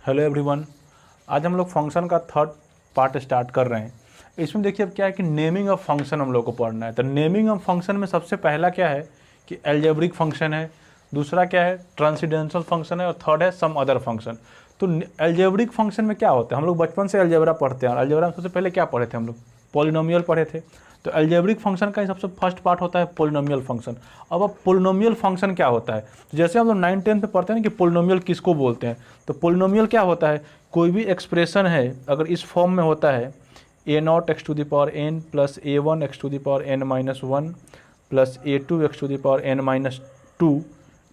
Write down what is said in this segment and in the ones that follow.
Hello everyone. आज हम लोग फंक्शन का थर्ड पार्ट स्टार्ट कर रहे हैं। इसमें देखिए अब क्या है कि नेमिंग ऑफ फंक्शन हम लोग को पढ़ना है। तो नेमिंग ऑफ फंक्शन में सबसे पहला क्या है कि अलजेब्रिक फंक्शन है, दूसरा क्या है ट्रांसेंडेंटल फंक्शन है, और थर्ड है सम अदर फंक्शन। तो अलजेब्रिक फंक्शन में क्या होता है, हम लोग बचपन से अलजेब्रा पढ़ते हैं और अलजेब्रा में सबसे पहले क्या पढ़े थे हम लोग, पॉलिनोमियल पढ़े थे। तो अलजेब्रिक फंक्शन का सबसे फर्स्ट पार्ट होता है पॉलिनोमियल फंक्शन। अब पॉलिनोमियल फंक्शन क्या होता है, तो जैसे हम लोग 9th-10th में पढ़ते हैं ना कि पॉलिनोमियल किसको बोलते हैं। तो पॉलिनोमियल क्या होता है, कोई भी एक्सप्रेशन है अगर इस फॉर्म में होता है a0 x to the power n plus a1 x to the power n minus 1 प्लस a2 x to the power n minus 2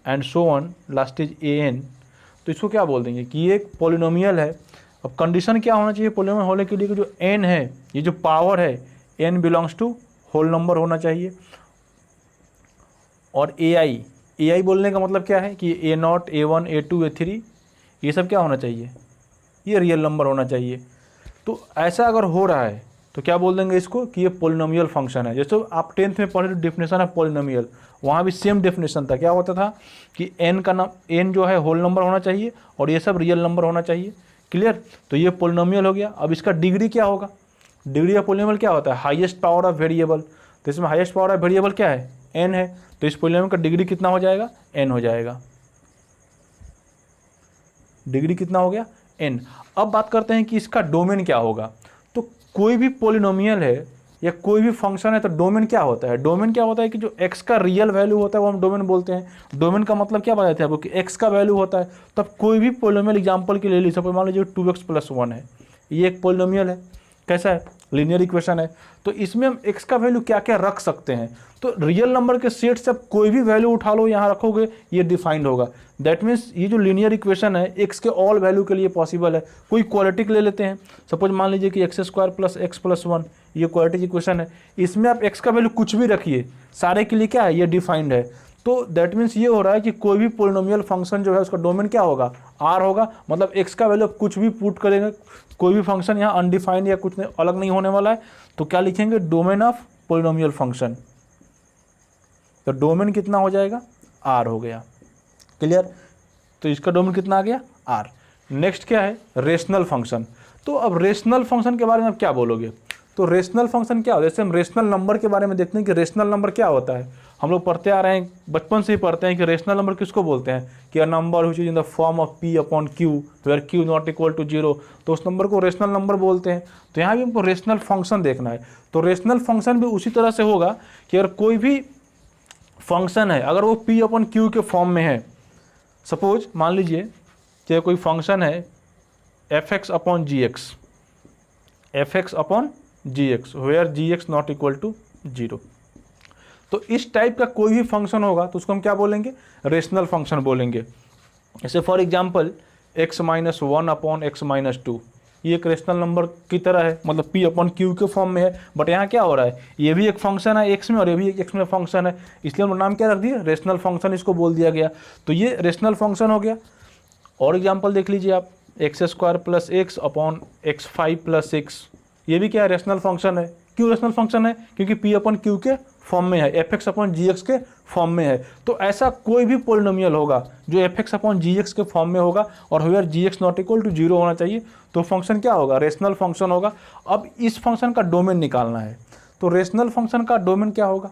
and so on last is an, तो इसको क्या बोल देंगे कि ये एक पॉलिनोमियल है। अब कंडीशन क्या होना चाहिए पॉलिनोमियल होने के लिए कि जो n है, ये जो पावर है n belongs to whole number होना चाहिए। और ai बोलने का मतलब क्या है कि a0 a1 a2 a3 ये सब क्या होना चाहिए, ये रियल नंबर होना चाहिए। तो ऐसा अगर हो रहा है तो क्या बोल देंगे इसको कि ये पॉलिनोमियल फंक्शन है। जैसे आप 10th में पढ़े डेफिनेशन है पॉलिनोमियल, वहाँ भी सेम डेफिनेशन था। क्या होता था कि n का नाम n जो है होल नंबर होना चाहिए और ये सब रियल नंबर होना चाहिए। क्लियर। तो ये पॉलिनोमियल हो गया। अब इसका डिग्री क्या होगा, डिग्री ऑफ पॉलिनोमियल क्या होता है, हाईएस्ट पावर ऑफ वेरिएबल। तो इसमें हाईएस्ट पावर ऑफ वेरिएबल क्या है, n है। तो इस पॉलिनोमियल का डिग्री कितना हो जाएगा, n हो जाएगा। डिग्री कितना हो गया, n। अब बात करते हैं कि इसका डोमेन क्या होगा। तो कोई भी पॉलिनोमियल है या कोई भी फंक्शन है तो डोमेन क्या होता है, डोमेन क्या होता है कि जो x का रियल वैल्यू होता है वो हम डोमेन बोलते हैं। डोमेन का मतलब क्या बताते हैं आपको कि x का वैल्यू होता है। तब कोई भी पॉलिनोमियल एग्जांपल के लिए लीजिए, सपोज मान लीजिए 2x + 1 है, ये एक पॉलिनोमियल है। कैसा है, लीनियर इक्वेशन है। तो इसमें हम x का वैल्यू क्या क्या रख सकते हैं, तो रियल नंबर के सेट से आप कोई भी वैल्यू उठा लो यहाँ रखोगे, ये डिफाइंड होगा। दैट मीन्स ये जो लीनियर इक्वेशन है x के ऑल वैल्यू के लिए पॉसिबल है। कोई क्वाड्रेटिक ले लेते हैं, सपोज मान लीजिए कि x² + x + 1 ये क्वाड्रेटिक इक्वेशन है। इसमें आप x का वैल्यू कुछ भी रखिए, सारे के लिए क्या है, ये डिफाइंड है। तो दैट मीन्स ये हो रहा है कि कोई भी पॉलिनोमियल फंक्शन जो है उसका डोमेन क्या होगा, r होगा। मतलब x का वैल्यू कुछ भी पुट करेंगे, कोई भी फंक्शन यहाँ अनडिफाइंड या कुछ नहीं, अलग नहीं होने वाला है। तो क्या लिखेंगे, डोमेन ऑफ पॉलिनोमियल फंक्शन। तो डोमेन कितना हो जाएगा, r हो गया। क्लियर। तो इसका डोमेन कितना आ गया, r। नेक्स्ट क्या है, रेशनल फंक्शन। तो अब रेशनल फंक्शन के बारे में आप क्या बोलोगे, तो रेशनल फंक्शन क्या होता है। जैसे हम रेशनल नंबर के बारे में देखते हैं कि रेशनल नंबर क्या होता है। हम लोग पढ़ते आ रहे हैं, बचपन से ही पढ़ते हैं कि रेशनल नंबर किसको बोलते हैं कि a number which is in the form of p/q where q not equal to 0, तो उस नंबर को रेशनल नंबर बोलते हैं। तो यहाँ भी हमको रेशनल फंक्शन देखना है। तो रेशनल फंक्शन भी उसी तरह से होगा कि अगर कोई भी फंक्शन है अगर वो p/q के फॉर्म में है, सपोज मान लीजिए कि कोई फंक्शन है f(x/gx), f(x/gx) where gx not equal to 0। तो इस टाइप का कोई भी फंक्शन होगा तो उसको हम क्या बोलेंगे, रेशनल फंक्शन बोलेंगे। जैसे फॉर एग्जांपल x-1/x-2 ये एक रेशनल नंबर की तरह है, मतलब p/q के फॉर्म में है। बट यहाँ क्या हो रहा है, ये भी एक फंक्शन है x में और ये भी एक x में फंक्शन है, इसलिए हम नाम क्या रख दिए, रेशनल फंक्शन इसको बोल दिया गया। तो ये रेशनल फंक्शन हो गया। और एग्जाम्पल देख लीजिए आप, x² + x/5 + 6 ये भी क्या है, रेशनल फंक्शन है। क्यों रेशनल फंक्शन है, क्योंकि p/q के फॉर्म में है, f(x/gx) के फॉर्म में है। तो ऐसा कोई भी पॉलिनोमियल होगा जो f(x/gx) के फॉर्म में होगा और where gx not equal to 0 होना चाहिए, तो फंक्शन क्या होगा, रेशनल फंक्शन होगा। अब इस फंक्शन का डोमेन निकालना है। तो रेशनल फंक्शन का डोमेन क्या होगा,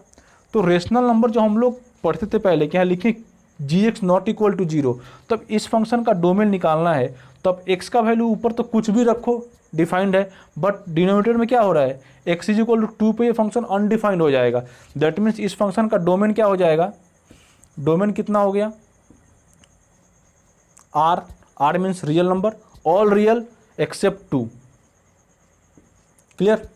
तो रेशनल नंबर जो हम लोग पढ़ते थे पहले, क्या लिखें gx नॉट इक्वल टू 0, तब इस फंक्शन का डोमेन निकालना है। तब x का वैल्यू ऊपर तो कुछ भी रखो, डिफाइंड है, बट डिनोमिनेटर में क्या हो रहा है, x = 2 पे ये फंक्शन अनडिफाइंड हो जाएगा। दैट मीन्स इस फंक्शन का डोमेन क्या हो जाएगा, डोमेन कितना हो गया, r means real number, all real except 2। Clear.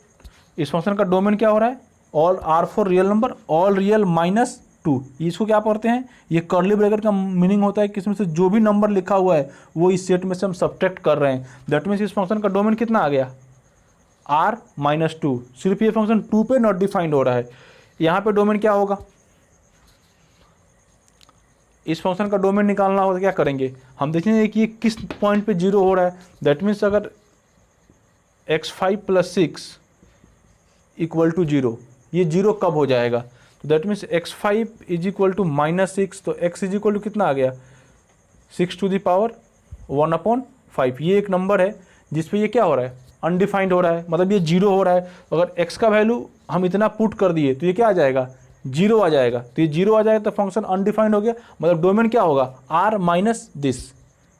इस फंक्शन का डोमेन क्या हो रहा है, all r for real number, all real -2। इसको क्या पढ़ते हैं, ये कर्ली ब्रैकेट का मीनिंग होता है कि इसमें से जो भी नंबर लिखा हुआ है वो इस सेट में से हम सब्ट्रैक्ट कर रहे हैं। दैट मीन्स इस फंक्शन का डोमेन कितना आ गया, r-2। सिर्फ ये फंक्शन 2 पे नॉट डिफाइंड हो रहा है। यहाँ पे डोमेन क्या होगा, इस फंक्शन का डोमेन निकालना होगा तो क्या करेंगे, हम देखेंगे कि ये किस पॉइंट पे 0 हो रहा है। दैट मीन्स अगर x5 + 6 = 0, ये 0 कब हो जाएगा, तो दैट मीन्स x5 = -6, तो x कितना आ गया, 6 टू द पावर 1/2 5। ये एक नंबर है जिसपे ये क्या हो रहा है, अनडिफाइंड हो रहा है, मतलब ये 0 हो रहा है। अगर x का वैल्यू हम इतना पुट कर दिए तो ये क्या आ जाएगा, 0 आ जाएगा। तो ये 0 आ जाएगा तो फंक्शन अनडिफाइंड हो गया, मतलब डोमेन क्या होगा, r minus this.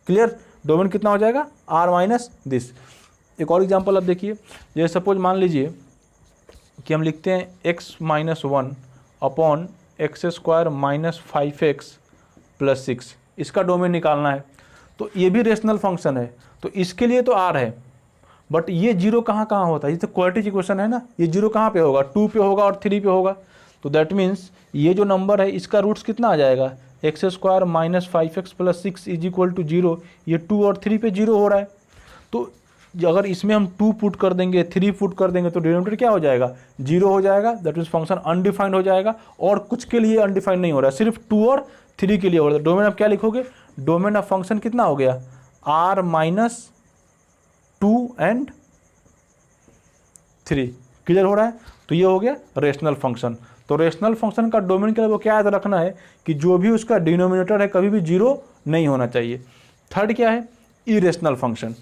Clear, domain कितना हो जाएगा, r माइनस दिस। एक और एग्जांपल आप देखिए, जैसे सपोज मान लीजिए कि हम लिखते हैं x minus 1 upon x square minus 5x plus 6, इसका डोमेन निकालना है। तो ये भी रेशनल फंक्शन है, तो इसके लिए तो r है, बट ये 0 कहाँ कहाँ होता है, ये तो क्वाड्रेटिक इक्वेशन है ना, ये 0 कहाँ पे होगा, 2 पे होगा और 3 पे होगा। तो दैट मीन्स ये जो नंबर है इसका रूट्स कितना आ जाएगा, x square minus 5x plus 6 is equal to 0। ये 2 और 3 पे 0 हो रहा है, तो अगर इसमें हम 2 पुट कर देंगे, 3 पुट कर देंगे तो डिनोमिनेटर क्या हो जाएगा, 0 हो जाएगा। दैट मीन्स फंक्शन अनडिफाइंड हो जाएगा, और कुछ के लिए अनडिफाइंड नहीं हो रहा है, सिर्फ 2 और 3 के लिए हो रहा है। डोमेन आप क्या लिखोगे, डोमेन ऑफ फंक्शन कितना हो गया, r माइनस 2 एंड 3। क्लियर हो रहा है, तो ये हो गया रेशनल फंक्शन। तो रेशनल फंक्शन का डोमेन के लिए वो क्या याद रखना है कि जो भी उसका डिनोमिनेटर है कभी भी 0 नहीं होना चाहिए। थर्ड क्या है, इरेशनल फंक्शन।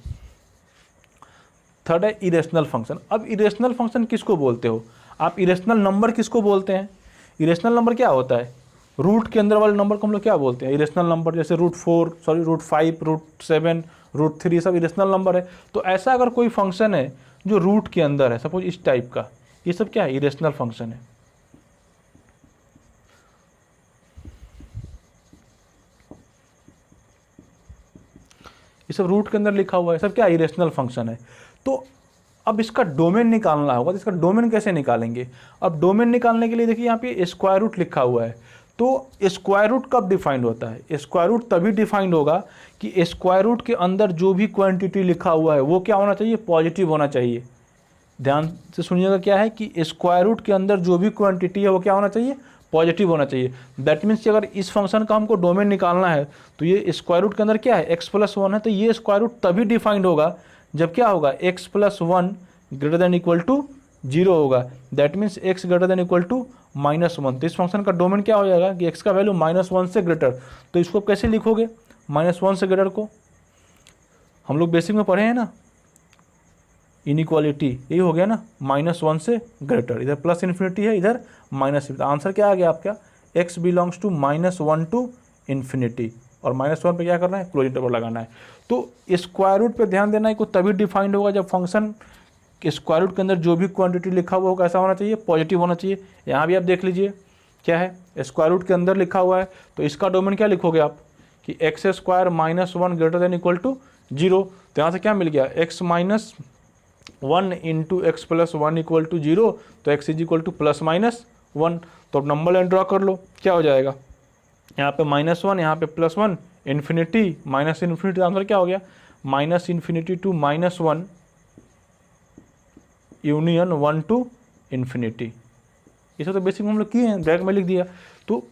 थर्ड है इरेशनल फंक्शन। अब इरेशनल फंक्शन किसको बोलते हो आप, इरेशनल नंबर किसको बोलते हैं। इरेशनल नंबर क्या होता है, रूट के अंदर वाले नंबर को हम लोग क्या बोलते हैं, इरेशनल नंबर। जैसे रूट 5, रूट 7, रूट 3 सब इरेशनल नंबर है। तो ऐसा अगर कोई फंक्शन है जो रूट के अंदर है, सपोज इस टाइप का, ये सब क्या है, इरेशनल फंक्शन है। ये सब रूट के अंदर लिखा हुआ है, सब क्या इरेशनल फंक्शन है। तो अब इसका डोमेन निकालना होगा, तो इसका डोमेन कैसे निकालेंगे। अब डोमेन निकालने के लिए देखिए यहाँ पे स्क्वायर रूट लिखा हुआ है। तो स्क्वायर रूट कब डिफाइंड होता है, स्क्वायर रूट तभी डिफाइंड होगा कि स्क्वायर रूट के अंदर जो भी क्वांटिटी लिखा हुआ है वो क्या होना चाहिए, पॉजिटिव होना चाहिए। ध्यान से सुनिएगा, क्या है कि स्क्वायर रूट के अंदर जो भी क्वांटिटी है वो क्या होना चाहिए, पॉजिटिव होना चाहिए। दैट मीन्स कि अगर इस फंक्शन का हमको डोमेन निकालना है तो ये स्क्वायर रूट के अंदर क्या है, x प्लस 1 है, तो ये स्क्वायर रूट तभी डिफाइंड होगा जब क्या होगा, x plus 1 greater than equal to 0 होगा। That means x greater than equal to -1। तो इस फंक्शन का डोमेन क्या हो जाएगा कि x का वैल्यू -1 से ग्रेटर। तो इसको कैसे लिखोगे, -1 से ग्रेटर को हम लोग बेसिक में पढ़े हैं ना, इनइक्वालिटी, यही हो गया ना, -1 से ग्रेटर। इधर प्लस इन्फिनिटी है, इधर माइनस। आंसर क्या आ गया आपका, x belongs to -1 to infinity, और -1 पे क्या करना है, क्लोज इंटरवल लगाना है। तो स्क्वायर रूट पे ध्यान देना है कि तभी डिफाइंड होगा जब फंक्शन के स्क्वायर रूट के अंदर जो भी क्वांटिटी लिखा हुआ होगा कैसा होना चाहिए, पॉजिटिव होना चाहिए। यहाँ भी आप देख लीजिए क्या है, स्क्वायर रूट के अंदर लिखा हुआ है, तो इसका डोमेन क्या लिखोगे आप कि x square -1 greater than equal to 0। तो यहाँ से क्या मिल गया, x minus 1 into x plus 1 equal to 0, तो x इज इक्वल टू +-1। तो अब नंबर लाइन ड्रॉ कर लो, क्या हो जाएगा, यहाँ पे -1, यहाँ पे +1, इन्फिनिटी माइनस इन्फिनिटी। आंसर क्या हो गया, -infinity to -1 union 1 to infinity. ये सब तो बेसिक हम लोग किए हैं, डायरेक्ट में लिख दिया। तो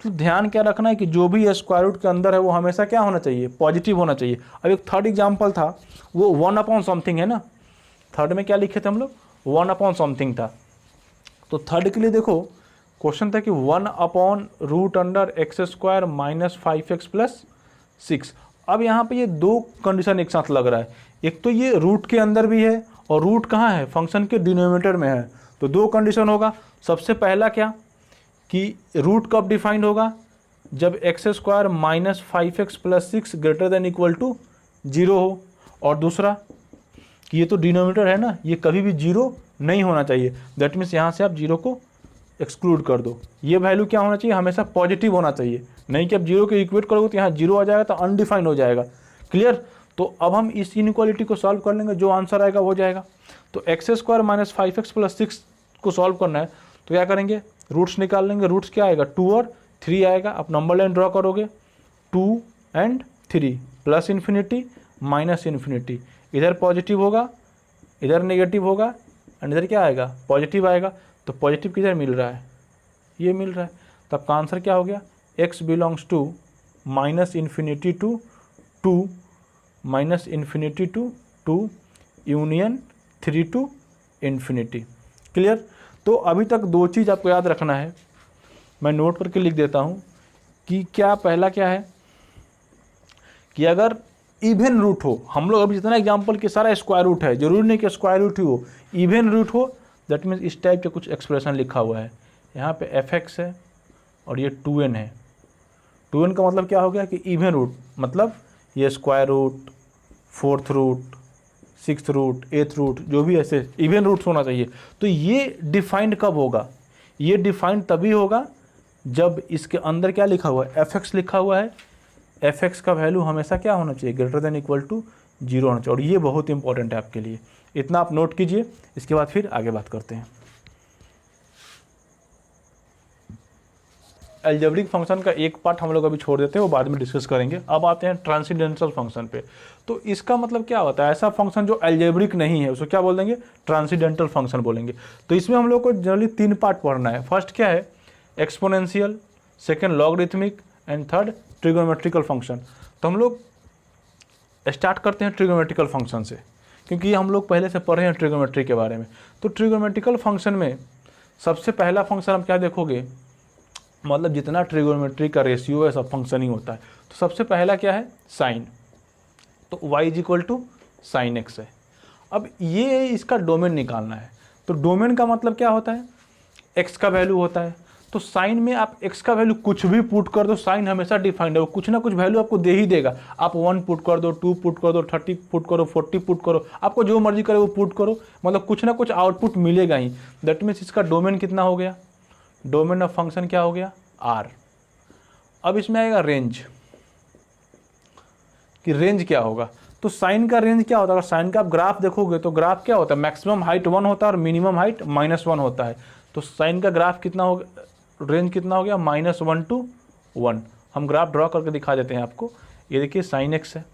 ध्यान क्या रखना है कि जो भी स्क्वायर रूट के अंदर है वो हमेशा क्या होना चाहिए, पॉजिटिव होना चाहिए। अब एक थर्ड एग्जाम्पल था, वो 1 अपॉन समथिंग है ना, थर्ड में क्या लिखे थे हम लोग, 1 अपॉन समथिंग था। तो थर्ड के लिए देखो क्वेश्चन था कि 1 upon root under x square minus 5x plus 6। अब यहाँ पे ये दो कंडीशन एक साथ लग रहा है, एक तो ये रूट के अंदर भी है और रूट कहाँ है, फंक्शन के डिनोमिनेटर में है। तो दो कंडीशन होगा, सबसे पहला क्या कि रूट कब डिफाइंड होगा, जब x square minus 5x plus 6 greater than equal to 0 हो, और दूसरा कि ये तो डिनोमिनेटर है ना, ये कभी भी 0 नहीं होना चाहिए। दैट मीन्स यहाँ से आप 0 को एक्सक्लूड कर दो। ये वैल्यू क्या होना चाहिए, हमेशा पॉजिटिव होना चाहिए, नहीं कि आप 0 को इक्वेट करोगे तो यहाँ 0 आ जाएगा तो अनडिफाइंड हो जाएगा। क्लियर। तो अब हम इस इनइक्वालिटी को सॉल्व कर लेंगे, जो आंसर आएगा वो जाएगा। तो x square minus 5x plus 6 को सॉल्व करना है तो क्या करेंगे, रूट्स निकाल लेंगे। रूट्स क्या आएगा, 2 और 3 आएगा। आप नंबर लाइन ड्रॉ करोगे, 2 and 3, plus infinity minus infinity, इधर पॉजिटिव होगा इधर नेगेटिव होगा, एंड इधर क्या आएगा, पॉजिटिव आएगा। तो पॉजिटिव किधर मिल रहा है, ये मिल रहा है। तो आपका आंसर क्या हो गया, x belongs to minus infinity to 2 minus infinity to 2 union 3 to infinity. Clear. तो अभी तक दो चीज़ आपको याद रखना है, मैं नोट करके लिख देता हूँ कि क्या पहला क्या है कि अगर इवन रूट हो, हम लोग अभी जितना एग्जाम्पल कि सारा स्क्वायर रूट है, जरूरी नहीं कि स्क्वायर रूट ही हो, इवन रूट हो, दैट मीन्स इस टाइप के कुछ एक्सप्रेशन लिखा हुआ है। यहाँ पे fx है और ये 2n है। 2n का मतलब क्या हो गया कि इवन रूट, मतलब ये square root, fourth root, six root, eighth root, जो भी ऐसे इवन रूट्स होना चाहिए। तो ये डिफाइंड कब होगा? ये डिफाइंड तभी होगा जब इसके अंदर क्या लिखा हुआ है, fx लिखा हुआ है। fx का वैल्यू हमेशा क्या होना चाहिए, ग्रेटर देन इक्वल टू 0 होना चाहिए। और ये बहुत इंपॉर्टेंट है आपके लिए, इतना आप नोट कीजिए। इसके बाद फिर आगे बात करते हैं। अलजेब्रिक फंक्शन का एक पार्ट हम लोग अभी छोड़ देते हैं, वो बाद में डिस्कस करेंगे। अब आते हैं ट्रांसेंडेंटल फंक्शन पे। तो इसका मतलब क्या होता है, ऐसा फंक्शन जो अलजेब्रिक नहीं है उसको क्या बोल देंगे, ट्रांसेंडेंटल फंक्शन बोलेंगे। तो इसमें हम लोग को जनरली 3 पार्ट पढ़ना है। फर्स्ट क्या है, exponential, second logarithmic and third trigonometrical function. तो हम लोग स्टार्ट करते हैं ट्रिगोनोमेट्रिकल फंक्शन से, क्योंकि हम लोग पहले से पढ़े हैं ट्रिगोनोमेट्री के बारे में। तो ट्रिगोनोमेट्रिकल फंक्शन में सबसे पहला फंक्शन आप क्या देखोगे, मतलब जितना ट्रिगोनोमेट्री का रेशियो है सब फंक्शन ही होता है। तो सबसे पहला क्या है, साइन। तो y is equal to sine x है। अब ये इसका डोमेन निकालना है। तो डोमेन का मतलब क्या होता है, x का वैल्यू होता है। तो साइन में आप x का वैल्यू कुछ भी पुट कर दो, साइन हमेशा डिफाइंड है, वो कुछ ना कुछ वैल्यू आपको दे ही देगा। आप 1 पुट कर दो, 2 पुट कर दो, 30 पुट करो, 40 पुट करो, आपको जो मर्जी करे वो पुट करो, मतलब कुछ ना कुछ आउटपुट मिलेगा ही। दैट मीन्स इसका डोमेन कितना हो गया, डोमेन ऑफ फंक्शन क्या हो गया, R। अब इसमें आएगा रेंज, कि रेंज क्या होगा। तो साइन का रेंज क्या होता है, अगर साइन का आप ग्राफ देखोगे तो ग्राफ क्या होता है, मैक्सिमम हाइट 1 होता है और मिनिमम हाइट -1 होता है। तो साइन का ग्राफ कितना हो, रेंज कितना हो गया, -1 to 1। हम ग्राफ ड्रॉ करके दिखा देते हैं आपको। ये देखिए साइन एक्स है,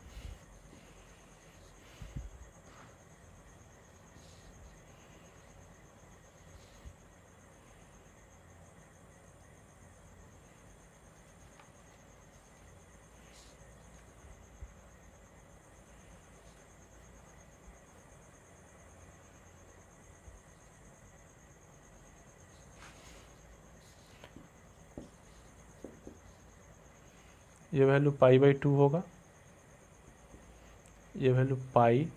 ये वैल्यू π/2 होगा, ये वैल्यू पाई,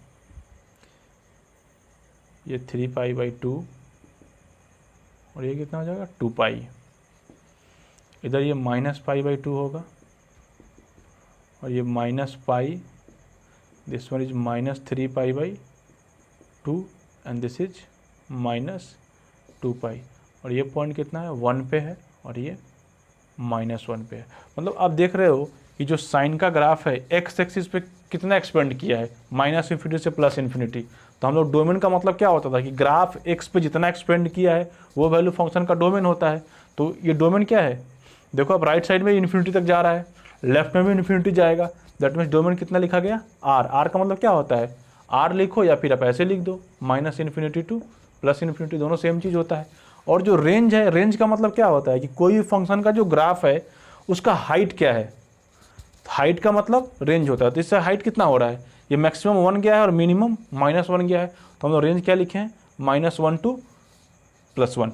ये 3π/2 और ये कितना हो जाएगा 2π। इधर ये -π/2 होगा और ये -π, this one is -3π/2 and this is -2π। और ये पॉइंट कितना है, 1 पे है और ये -1 पे है। मतलब आप देख रहे हो कि जो साइन का ग्राफ है एक्स एक्सिस पे कितना एक्सपेंड किया है, -∞ से +∞। तो हम लोग डोमेन का मतलब क्या होता था कि ग्राफ एक्स पे जितना एक्सपेंड किया है वो वैल्यू फंक्शन का डोमेन होता है। तो ये डोमेन क्या है, देखो अब राइट साइड में इन्फिनिटी तक जा रहा है, लेफ्ट में भी इन्फिनिटी जाएगा। दैट मीन्स डोमेन कितना लिखा गया, R। R का मतलब क्या होता है, R लिखो या फिर आप ऐसे लिख दो, -∞ to +∞, दोनों सेम चीज़ होता है। और जो रेंज है, रेंज का मतलब क्या होता है कि कोई भी फंक्शन का जो ग्राफ है उसका हाइट क्या है, हाइट का मतलब रेंज होता है। तो इससे हाइट कितना हो रहा है, ये मैक्सिमम 1 गया है और मिनिमम -1 गया है। तो हम लोग रेंज क्या लिखे हैं, -1 to +1।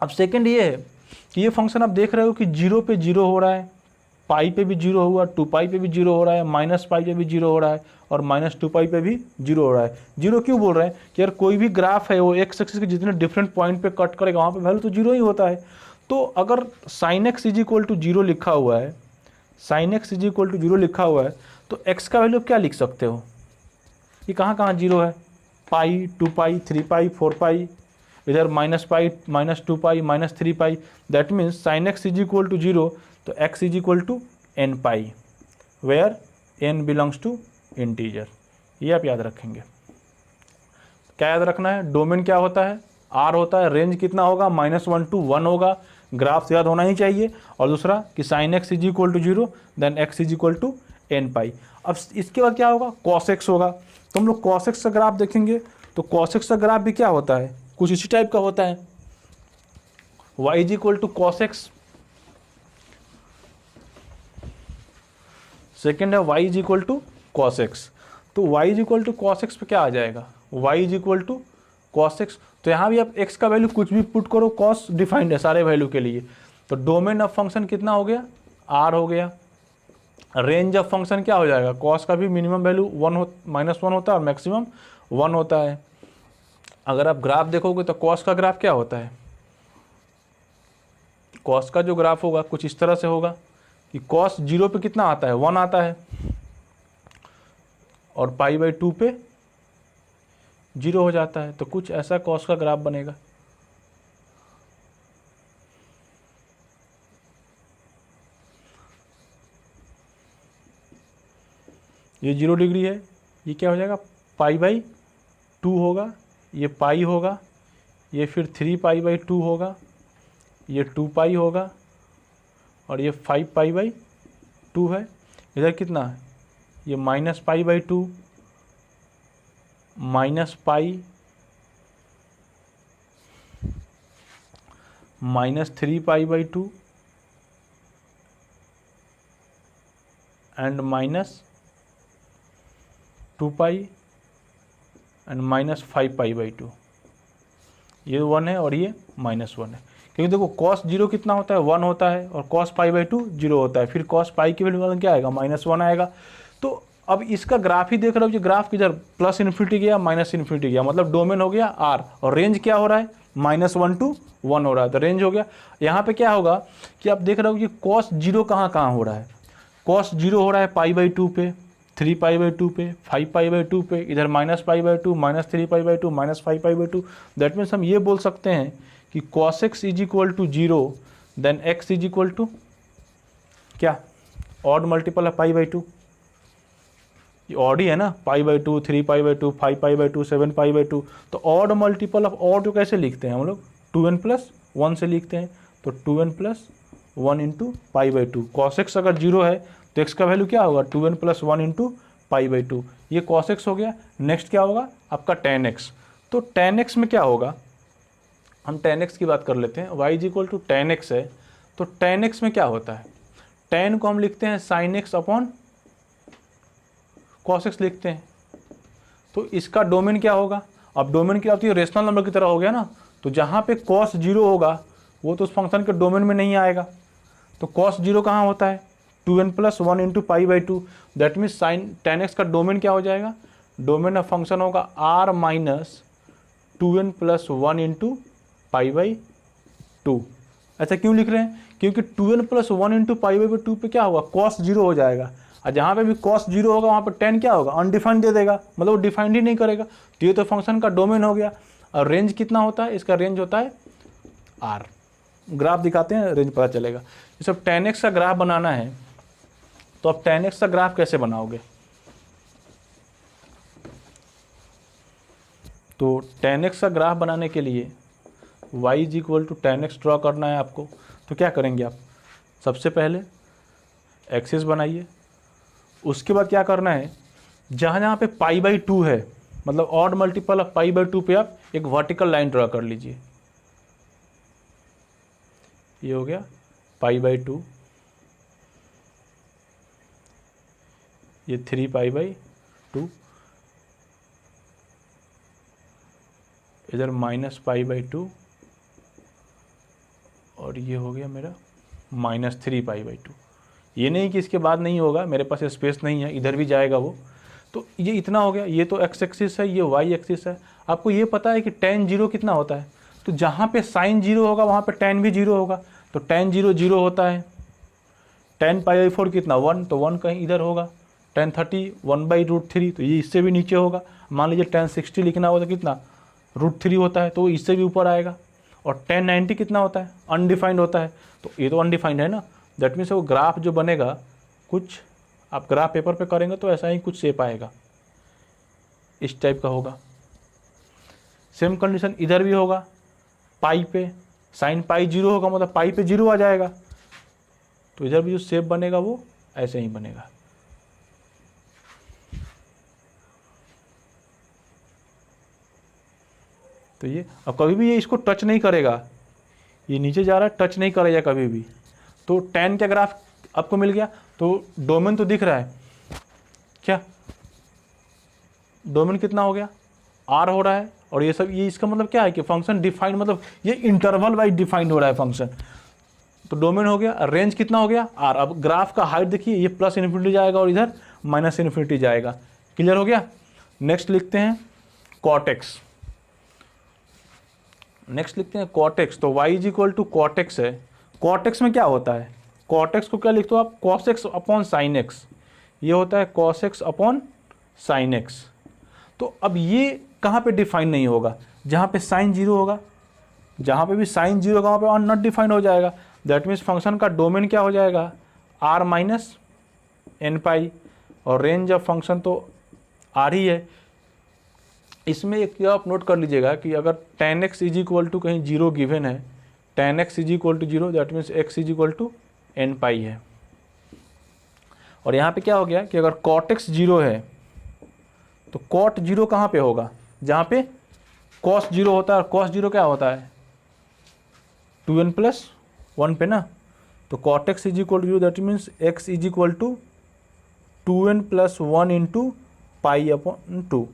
अब सेकंड ये है कि ये फंक्शन आप देख रहे हो कि 0 पे 0 हो रहा है, पाई पे भी 0 हुआ, 2π पे भी 0 हो रहा है, -π पे भी 0 हो रहा है और -2π पे भी 0 हो रहा है। 0 क्यों बोल रहे हैं कि यार कोई भी ग्राफ है वो एक्स एक्सिस के जितने डिफरेंट पॉइंट पे कट करेगा वहाँ पे वैल्यू तो 0 ही होता है। तो अगर sin x = 0 लिखा हुआ है, sin x = 0 लिखा हुआ है, तो x का वैल्यू क्या लिख सकते हो, ये कहाँ कहाँ 0 है, पाई, 2π, 3π, 4π, इधर -π, -2π, -3π। दैट मीन्स sin x = 0, तो x = nπ, where n belongs to integer. ये आप याद रखेंगे। क्या याद रखना है, डोमेन क्या होता है, R होता है, रेंज कितना होगा, -1 to 1 होगा, ग्राफ याद होना ही चाहिए। और दूसरा कि sin x = 0, then x = nπ। अब इसके बाद क्या होगा, cos x होगा। तो हम लोग cos x का ग्राफ देखेंगे, तो cos x का ग्राफ भी क्या होता है, कुछ इसी टाइप का होता है, y = cos x। सेकेंड है y = cos x। तो y = cos x पे क्या आ जाएगा, y = cos x। तो यहाँ भी आप x का वैल्यू कुछ भी पुट करो, cos डिफाइंड है सारे वैल्यू के लिए। तो डोमेन ऑफ फंक्शन कितना हो गया, R हो गया। रेंज ऑफ फंक्शन क्या हो जाएगा, कॉस का भी मिनिमम वैल्यू -1 होता है और मैक्सिमम 1 होता है। अगर आप ग्राफ देखोगे तो कॉस का ग्राफ क्या होता है, कॉस का जो ग्राफ होगा कुछ इस तरह से होगा कि कॉस 0 पे कितना आता है, 1 आता है, और π/2 पे 0 हो जाता है। तो कुछ ऐसा कॉस का ग्राफ बनेगा। ये 0 डिग्री है, ये क्या हो जाएगा, π/2 होगा, ये पाई होगा, ये फिर 3π/2 होगा, ये 2π होगा, और ये 5π/2 है। इधर कितना है, ये -π/2 -π -3π/2 एंड -2π एंड -5π/2। ये 1 है और ये -1 है, क्योंकि देखो cos 0 कितना होता है, 1 होता है, और cos π/2 0 होता है, फिर cos π की वैल्यू क्या आएगा, -1 आएगा। तो अब इसका ग्राफ ही देख रहे हो, जो ग्राफ किधर +∞ गया -∞ गया, मतलब डोमेन हो गया R, और रेंज क्या हो रहा है, -1 to 1 हो रहा है, तो रेंज हो गया। यहाँ पे क्या होगा कि आप देख रहे हो कि cos 0 कहाँ हो रहा है, cos 0 हो रहा है π/2 पे, 3π/2 पे, 5π/2 पे, इधर -π/2 -3π/2 -5π/2। दैट मीन्स हम ये बोल सकते हैं कि cos x = 0, देन x = क्या, ऑड मल्टीपल है π/2, ये ऑड ही है ना, π/2 3π/2 5π/2 7π/2। तो ऑड मल्टीपल ऑफ ऑड कैसे लिखते हैं हम लोग, 2n + 1 से लिखते हैं। तो 2n + 1 × π/2। cos x अगर 0 है तो x का वैल्यू क्या होगा, 2n + 1 × π/2। ये cos x हो गया। नेक्स्ट क्या होगा आपका tan x। तो tan x में क्या होगा, हम tan x की बात कर लेते हैं, y = tan x है। तो tan x में क्या होता है, tan को हम लिखते हैं sin x / cos x लिखते हैं। तो इसका डोमेन क्या होगा, अब डोमेन क्या होती है, रेशनल नंबर की तरह हो गया ना। तो जहाँ पे cos 0 होगा वो तो उस फंक्शन के डोमेन में नहीं आएगा। तो cos 0 कहाँ होता है, 2n + 1 × π/2। That means sine tan x का डोमेन क्या हो जाएगा, डोमेन ऑफ फंक्शन होगा r - 2n + 1 × π/2। ऐसा क्यों लिख रहे हैं, क्योंकि 2n + 1 × π/2 पे क्या होगा, cos 0 हो जाएगा, और जहाँ पे भी cos 0 होगा वहाँ पे tan क्या होगा, अनडिफाइंड दे देगा, मतलब वो डिफाइंड ही नहीं करेगा। तो ये तो फंक्शन का डोमेन हो गया। और रेंज कितना होता है, इसका रेंज होता है r। ग्राफ दिखाते हैं, रेंज पता चलेगा। ये सब tan x का ग्राफ बनाना है, तो अब tan x का ग्राफ कैसे बनाओगे, तो tan x का ग्राफ बनाने के लिए y = tan x ड्रॉ करना है आपको। तो क्या करेंगे आप, सबसे पहले एक्सिस बनाइए, उसके बाद क्या करना है, जहाँ जहाँ पे π/2 है, मतलब ऑड मल्टीपल ऑफ π/2 पे आप एक वर्टिकल लाइन ड्रॉ कर लीजिए। ये हो गया π/2, ये 3π/2, इधर -π/2, और ये हो गया मेरा -3π/2। ये नहीं कि इसके बाद नहीं होगा, मेरे पास स्पेस नहीं है, इधर भी जाएगा वो। तो ये इतना हो गया, ये तो x एक्सिस है, ये y एक्सिस है। आपको ये पता है कि tan 0 कितना होता है, तो जहाँ पे sin 0 होगा वहाँ पे tan भी 0 होगा। तो tan 0 0 होता है। tan π/4 कितना, 1, तो 1 कहीं इधर होगा। tan 30 1/√3, तो ये इससे भी नीचे होगा। मान लीजिए tan 60 लिखना होगा तो कितना, √3 होता है, तो इससे भी ऊपर आएगा। और tan 90 कितना होता है, अनडिफाइंड होता है, तो ये तो अनडिफाइंड है ना। दैट मीन्स वो ग्राफ जो बनेगा, कुछ आप ग्राफ पेपर पे करेंगे तो ऐसा ही कुछ शेप आएगा, इस टाइप का होगा। सेम कंडीशन इधर भी होगा, पाई पे sin π 0 होगा, मतलब पाई पे 0 आ जाएगा, तो इधर भी जो शेप बनेगा वो ऐसे ही बनेगा। तो ये अब कभी भी ये इसको टच नहीं करेगा, ये नीचे जा रहा है, टच नहीं करेगा कभी भी। तो tan का ग्राफ आपको मिल गया। तो डोमेन तो दिख रहा है, क्या डोमेन कितना हो गया, r हो रहा है। और ये सब, ये इसका मतलब क्या है कि फंक्शन डिफाइंड, मतलब ये इंटरवल वाइज डिफाइंड हो रहा है फंक्शन। तो डोमेन हो गया, रेंज कितना हो गया आर। अब ग्राफ का हाइट देखिए, ये प्लस इन्फिनिटी जाएगा और इधर माइनस इन्फिनिटी जाएगा। क्लियर हो गया। नेक्स्ट लिखते हैं कॉटेक्स। नेक्स्ट लिखते हैं कॉटेक्स। तो y is equal to cot x है। कॉटेक्स में क्या होता है, कॉटेक्स को क्या लिखते हो आप, cos x upon sine x. ये होता है cos x upon sine x. तो अब ये कहाँ पे डिफाइन नहीं होगा, जहाँ पे साइन जीरो होगा। जहाँ पे भी साइन जीरो होगा वहाँ पे नॉट डिफाइन हो जाएगा। दैट मीन्स फंक्शन का डोमेन क्या हो जाएगा, आर माइनस एन पाई, और रेंज ऑफ फंक्शन तो आर ही है। इसमें एक आप नोट कर लीजिएगा कि अगर tan x is equal to कहीं जीरो गिवन है, tan x is equal to zero, that means x is equal to N pi है। और यहाँ पे क्या हो गया कि अगर cot x जीरो है तो cot जीरो कहाँ पे होगा, जहाँ पे cos जीरो होता है। और cos जीरो क्या होता है 2n प्लस 1 पे ना। तो cot x is equal to zero, that means x is equal to 2n plus 1 into pi upon 2।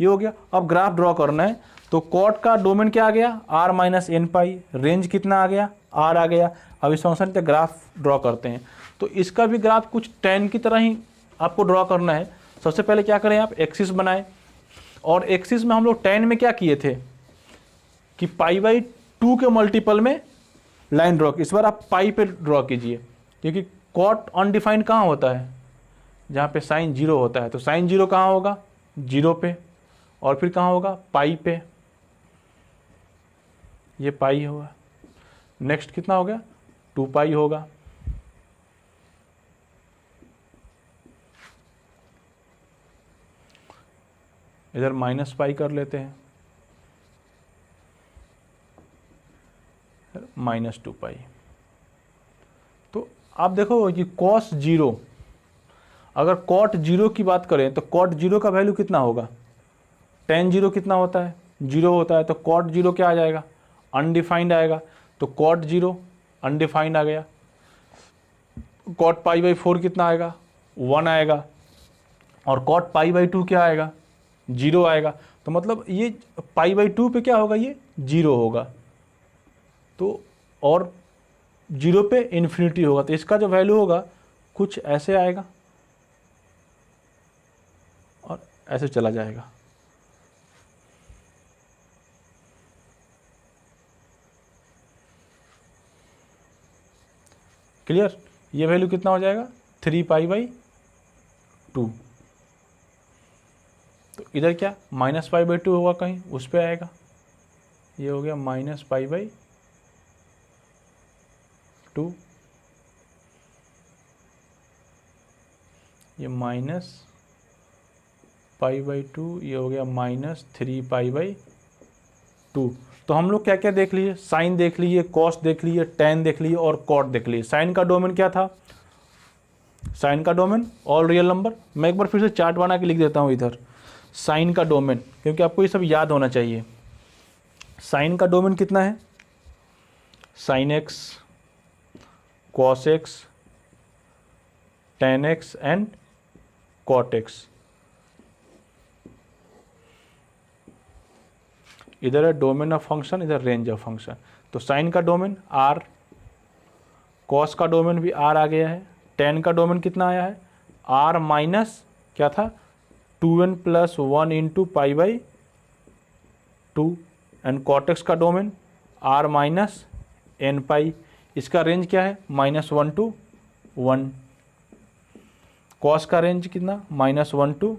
ये हो गया। अब ग्राफ ड्रॉ करना है, तो कॉट का डोमेन क्या आ गया, R minus N pi, range कितना आ गया, आर आ गया। अब इस फंक्शन पे ग्राफ ड्रॉ करते हैं। तो इसका भी ग्राफ कुछ tan की तरह ही आपको ड्रॉ करना है। सबसे पहले क्या करें, आप एक्सिस बनाएं, और एक्सिस में हम लोग tan में क्या किए थे कि π/2 के मल्टीपल में लाइन ड्रॉ की। इस बार आप पाई पे ड्रॉ कीजिए, क्योंकि कॉट अनडिफाइंड कहाँ होता है, जहाँ पे साइन जीरो होता है। तो साइन जीरो कहाँ होगा, जीरो पे, और फिर कहाँ होगा, पाई पे। ये पाई होगा। नेक्स्ट कितना हो गया, 2 पाई होगा। इधर माइनस पाई कर लेते हैं, माइनस 2 पाई। तो आप देखो कि कॉस जीरो, अगर कॉट जीरो की बात करें तो कॉट जीरो का वैल्यू कितना होगा, tan जीरो कितना होता है, जीरो होता है। तो कॉट जीरो क्या आ जाएगा, अनडिफाइंड आएगा। तो कॉट जीरो अनडिफाइंड आ गया। कॉट π/4 कितना आएगा, 1 आएगा। और कॉट π/2 क्या आएगा, 0 आएगा। तो मतलब ये π/2 पे क्या होगा, ये 0 होगा। तो और 0 पे इन्फिनिटी होगा। तो इसका जो वैल्यू होगा कुछ ऐसे आएगा और ऐसे चला जाएगा। क्लियर। ये वैल्यू कितना हो जाएगा, 3π/2। तो इधर क्या माइनस π/2 होगा, कहीं उस पे आएगा। ये हो गया माइनस π/2, ये माइनस π/2, ये हो गया माइनस 3π/2। तो हम लोग क्या क्या देख लिए, साइन देख लिए, कॉस देख लिए, tan देख लिए और कॉट देख लिए। साइन का डोमेन क्या था, साइन का डोमेन ऑल रियल नंबर। मैं एक बार फिर से चार्ट बना के लिख देता हूँ इधर, साइन का डोमेन, क्योंकि आपको ये सब याद होना चाहिए। साइन का डोमेन कितना है, sine x, cos x, tan x and cot x. इधर है डोमेन ऑफ फंक्शन, इधर रेंज ऑफ फंक्शन। तो साइन का डोमेन आर, कॉस का डोमेन भी आर आ गया है, tan का डोमेन कितना आया है, आर माइनस क्या था 2n plus 1 into π/2। And cot x का domain R minus N pi, इसका रेंज क्या है -1 to 1। कॉस का रेंज कितना -1 to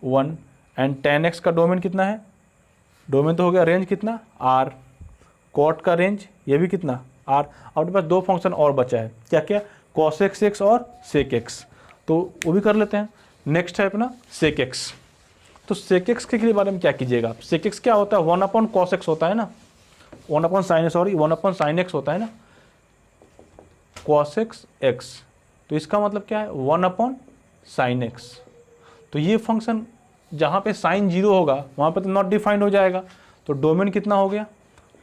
1। एंड tan एक्स का डोमेन कितना है, डोमेन तो हो गया, रेंज कितना आर। कॉट का रेंज ये भी कितना आर। आपके पास 2 फंक्शन और बचा है, क्या क्या, कॉस एक्स एक्स और सेक एक्स। तो वो भी कर लेते हैं। नेक्स्ट है अपना सेक एक्स। तो सेक एक्स के लिए बारे में क्या कीजिएगा आप, सेक एक्स क्या होता है, 1/cos x होता है ना, 1/sin x होता है ना, cos x x। तो इसका मतलब क्या है 1/sin x। तो ये फंक्शन जहाँ पे साइन जीरो होगा वहाँ पे तो नॉट डिफाइंड हो जाएगा। तो डोमेन कितना हो गया,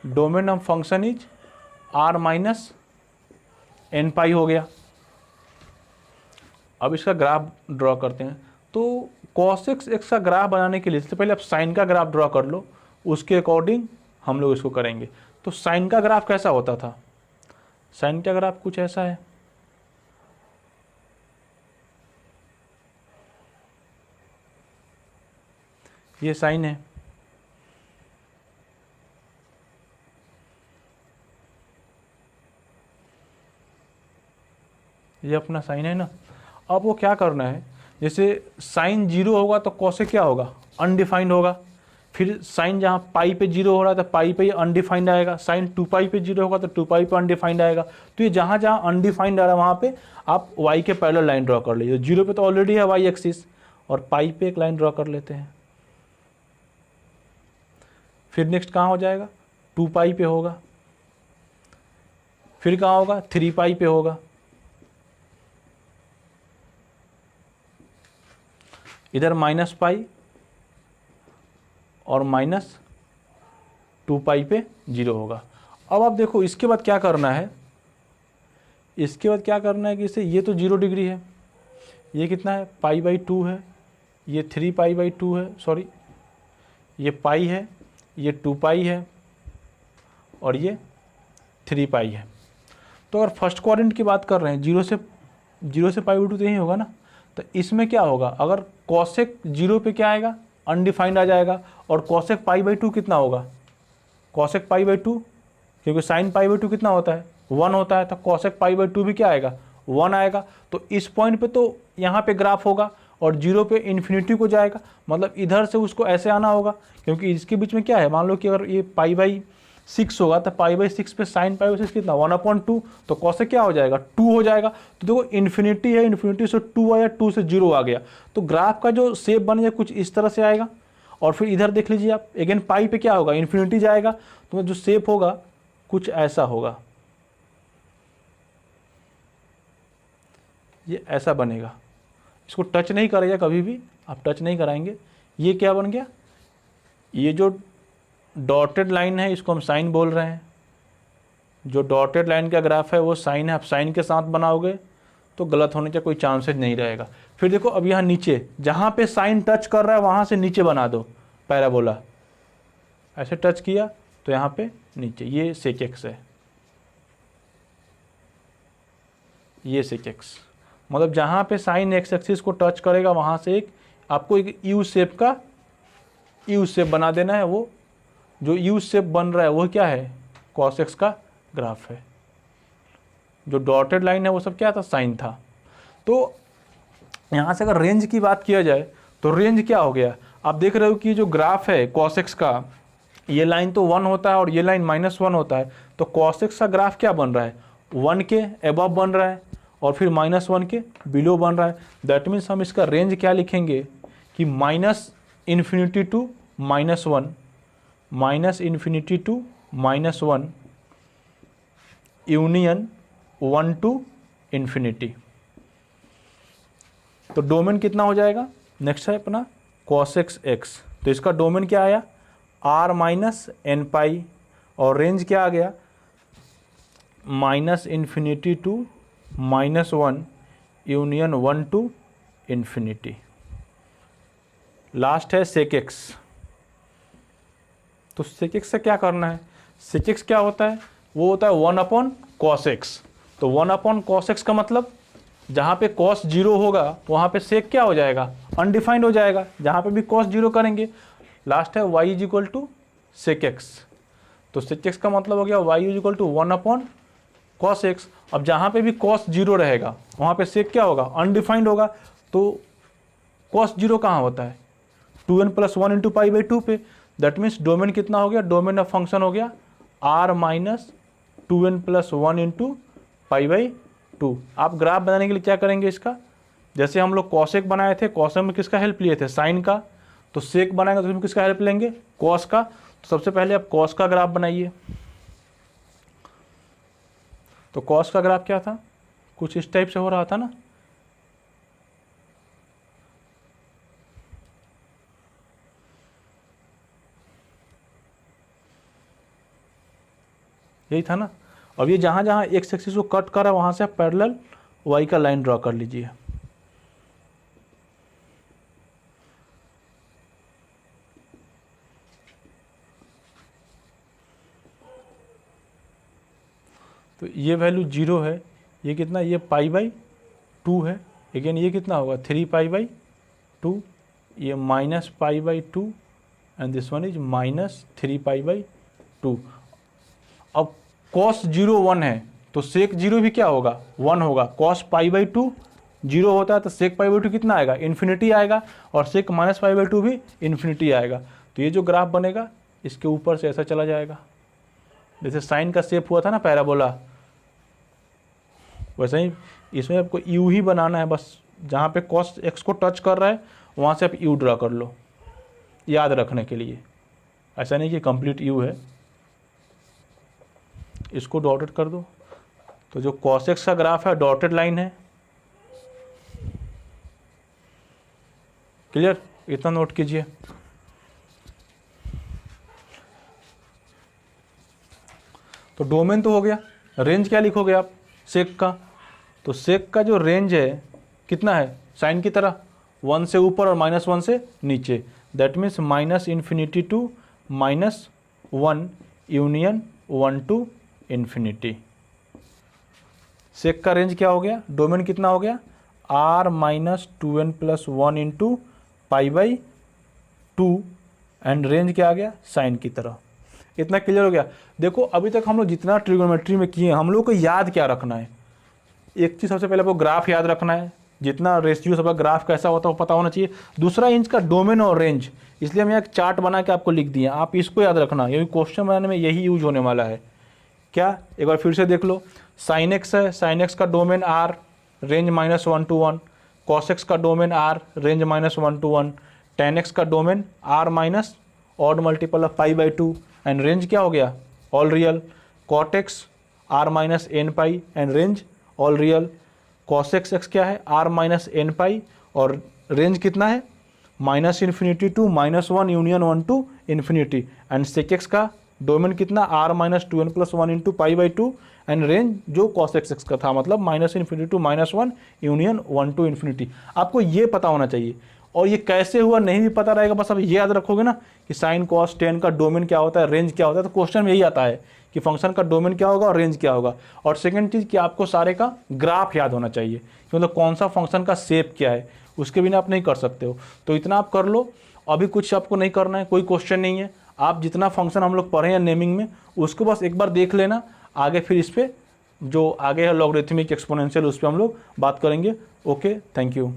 domain of function is r minus N pi हो गया। अब इसका ग्राफ ड्रॉ करते हैं। तो cos x x का ग्राफ बनाने के लिए सबसे पहले आप साइन का ग्राफ ड्रॉ कर लो, उसके अकॉर्डिंग हम लोग इसको करेंगे। तो साइन का ग्राफ कैसा होता था, साइन का ग्राफ कुछ ऐसा है। ये साइन है, ये अपना साइन है ना। अब वो क्या करना है, जैसे साइन 0 होगा तो कॉसेक क्या होगा, अनडिफाइंड होगा। फिर साइन जहाँ पाई पे 0 हो रहा है तो पाई पे अनडिफाइंड आएगा। साइन 2 पाई पे 0 होगा तो 2 पाई पे अनडिफाइंड आएगा। तो ये जहाँ जहाँ अनडिफाइंड आ रहा है वहाँ पे आप वाई के पैरेलल लाइन ड्रॉ कर लीजिए। 0 पे तो ऑलरेडी है वाई एक्सिस, और पाई पे एक लाइन ड्रॉ कर लेते हैं। फिर नेक्स्ट कहाँ हो जाएगा, 2 पाई पे होगा। फिर कहाँ होगा, 3 पाई पे होगा। इधर माइनस पाई और -2 पाई पे 0 होगा। अब आप देखो इसके बाद क्या करना है, इसके बाद क्या करना है कि इसे, ये तो 0 डिग्री है, ये कितना है π/2 है, ये 3 π/2 है, सॉरी ये पाई है, ये 2 पाई है और ये 3 पाई है। तो अगर फर्स्ट क्वाड्रेंट की बात कर रहे हैं, 0 से π/2 तो यही होगा ना। तो इसमें क्या होगा, अगर कॉसेक 0 पे क्या आएगा, अनडिफाइंड आ जाएगा। और कॉसेक π/2 कितना होगा, कॉसेक π/2, क्योंकि साइन π/2 कितना होता है, 1 होता है। तो कॉसेक π/2 भी क्या आएगा, 1 आएगा। तो इस पॉइंट पे तो यहाँ पे ग्राफ होगा और 0 पे इन्फिनिटी को जाएगा, मतलब इधर से उसको ऐसे आना होगा, क्योंकि इसके बीच में क्या है, मान लो कि अगर ये π/6 होगा तो π/6 पे साइन π/6 कितना 1/2, तो कॉसेक क्या हो जाएगा, 2 हो जाएगा। तो देखो इन्फिनिटी है, इन्फिनिटी से 2 आया, 2 से 0 आ गया। तो ग्राफ का जो शेप बनेगा कुछ इस तरह से आएगा। और फिर इधर देख लीजिए आप, अगेन पाई पे क्या होगा, इन्फिनिटी जाएगा, तो जो शेप होगा कुछ ऐसा होगा, ये ऐसा बनेगा। इसको टच नहीं करेगा कभी भी, आप टच नहीं कराएंगे। ये क्या बन गया, ये जो डॉटेड लाइन है इसको हम साइन बोल रहे हैं। जो डॉटेड लाइन का ग्राफ है वो साइन है। आप साइन के साथ बनाओगे तो गलत होने का कोई चांसेस नहीं रहेगा। फिर देखो अब यहाँ नीचे जहाँ पे साइन टच कर रहा है वहाँ से नीचे बना दो पैराबोला। ऐसे टच किया तो यहाँ पे नीचे, ये सेक एक्स है, ये सेक एक्स, मतलब जहाँ पे साइन एक्स एक्सिस को टच करेगा वहाँ से एक आपको एक यू शेप का, यू शेप बना देना है। वो जो यू शेप बन रहा है वो क्या है, कॉस एक्स का ग्राफ है। जो डॉटेड लाइन है वो सब क्या था, साइन था। तो यहाँ से अगर रेंज की बात किया जाए तो रेंज क्या हो गया, आप देख रहे हो कि जो ग्राफ है कॉस एक्स का, ये लाइन तो 1 होता है और ये लाइन -1 होता है। तो कॉस एक्स का ग्राफ क्या बन रहा है, 1 के एबव बन रहा है और फिर -1 के बिलो बन रहा है। दैट मीन्स हम इसका रेंज क्या लिखेंगे कि -∞ to -1, -∞ to -1, union 1 to infinity. तो डोमेन कितना हो जाएगा, नेक्स्ट है अपना cos x। तो इसका डोमेन क्या आया, r-n पाई, और रेंज क्या आ गया, -∞ to -1, union 1 to infinity. Last है sec x। तो sec x से क्या करना है, sec x क्या होता है, वो होता है 1/cos x। तो 1/cos x का मतलब जहाँ पे cos 0 होगा वहाँ पे sec क्या हो जाएगा, अनडिफाइंड हो जाएगा। जहाँ पे भी cos 0 करेंगे, लास्ट है y = sec x। तो sec x का मतलब हो गया y = 1/cos x। अब जहाँ पे भी cos 0 रहेगा वहाँ पे sec क्या होगा, अनडिफाइंड होगा। तो cos 0 कहाँ होता है, 2n + 1 × π/2 पे। दैट मीन्स डोमेन कितना हो गया, डोमेन ऑफ फंक्शन हो गया r - 2n + 1 × π/2। आप ग्राफ बनाने के लिए क्या करेंगे, इसका जैसे हम लोग कॉसेक बनाए थे, कॉसेक में किसका हेल्प लिए थे, साइन का। तो सेक बनाएंगे तो उसमें किसका हेल्प लेंगे, कॉस का। तो सबसे पहले आप कॉस का ग्राफ बनाइए। तो कॉस का ग्राफ क्या था, कुछ इस टाइप से हो रहा था ना। यही था ना। अब ये जहाँ जहाँ एक्स एक्सिस को कट करा वहाँ से आप पैरेलल वाई का लाइन ड्रॉ कर लीजिए। तो ये वैल्यू 0 है, ये कितना, ये π/2 है, अगेन ये कितना होगा 3π/2, ये -π/2 एंड दिस वन इज -3π/2। अब cos 0 1 है तो sec 0 भी क्या होगा 1 होगा। cos π/2 0 होता है तो sec π/2 कितना आएगा, इन्फिनिटी आएगा, और sec -π/2 भी इन्फिनिटी आएगा। तो ये जो ग्राफ बनेगा इसके ऊपर से ऐसा चला जाएगा, जैसे साइन का शेप हुआ था ना पैराबोला, वैसे ही इसमें आपको यू ही बनाना है, बस जहाँ पे cos x को टच कर रहा है वहाँ से आप यू ड्रा कर लो याद रखने के लिए। ऐसा नहीं कि कंप्लीट यू है, इसको डॉटेड कर दो। तो जो cos x का ग्राफ है डॉटेड लाइन है, क्लियर, इतना नोट कीजिए। तो डोमेन तो हो गया, रेंज क्या लिखोगे आप सेक का, तो सेक का जो रेंज है कितना है साइन की तरह 1 से ऊपर और -1 से नीचे, that means -∞ to -1 union 1 to infinity. Sec का रेंज क्या हो गया, डोमेन कितना हो गया r-2n+1 इंटू π/2 एंड रेंज क्या आ गया साइन की तरह। इतना क्लियर हो गया। देखो अभी तक हम लोग जितना ट्रिगोनोमेट्री में किए हम लोग को याद क्या रखना है, एक चीज़ सबसे पहले आपको ग्राफ याद रखना है, जितना रेशियो सबका ग्राफ कैसा होता है वो पता होना चाहिए। दूसरा इंच का डोमेन और रेंज, इसलिए हम यहाँ एक चार्ट बना के आपको लिख दिए, आप इसको याद रखना, यही क्वेश्चन बनाने में यही यूज होने वाला है। क्या, एक बार फिर से देख लो, साइन एक्स है, साइन एक्स का domain r, range -1 to 1, cos x का domain r, range -1 to 1, tan x का domain r minus odd multiple of π/2 and range क्या हो गया all real, cot x r-n π and range all real, cos x क्या है r-n π और range कितना है -∞ to -1 union 1 to infinity, and sec x का डोमेन कितना r-2n+1 इंटू π/2 एंड रेंज जो cos x का था, मतलब -∞ टू -1 यूनियन 1 टू इन्फिनिटी। आपको ये पता होना चाहिए, और ये कैसे हुआ नहीं भी पता रहेगा, बस अब ये याद रखोगे ना कि साइन cos tan का डोमेन क्या होता है, रेंज क्या होता है, तो क्वेश्चन में यही आता है कि फंक्शन का डोमेन क्या होगा और रेंज क्या होगा। और सेकंड चीज़ कि आपको सारे का ग्राफ याद होना चाहिए, मतलब कौन सा फंक्शन का शेप क्या है, उसके बिना आप नहीं कर सकते हो। तो इतना आप कर लो, अभी कुछ आपको नहीं करना है, कोई क्वेश्चन नहीं है। आप जितना फंक्शन हम लोग पढ़े हैं नेमिंग में उसको बस एक बार देख लेना, आगे फिर इस पर जो आगे है लॉगरिथमिक एक्सपोनेंशियल उस पर हम लोग बात करेंगे। Okay, thank you.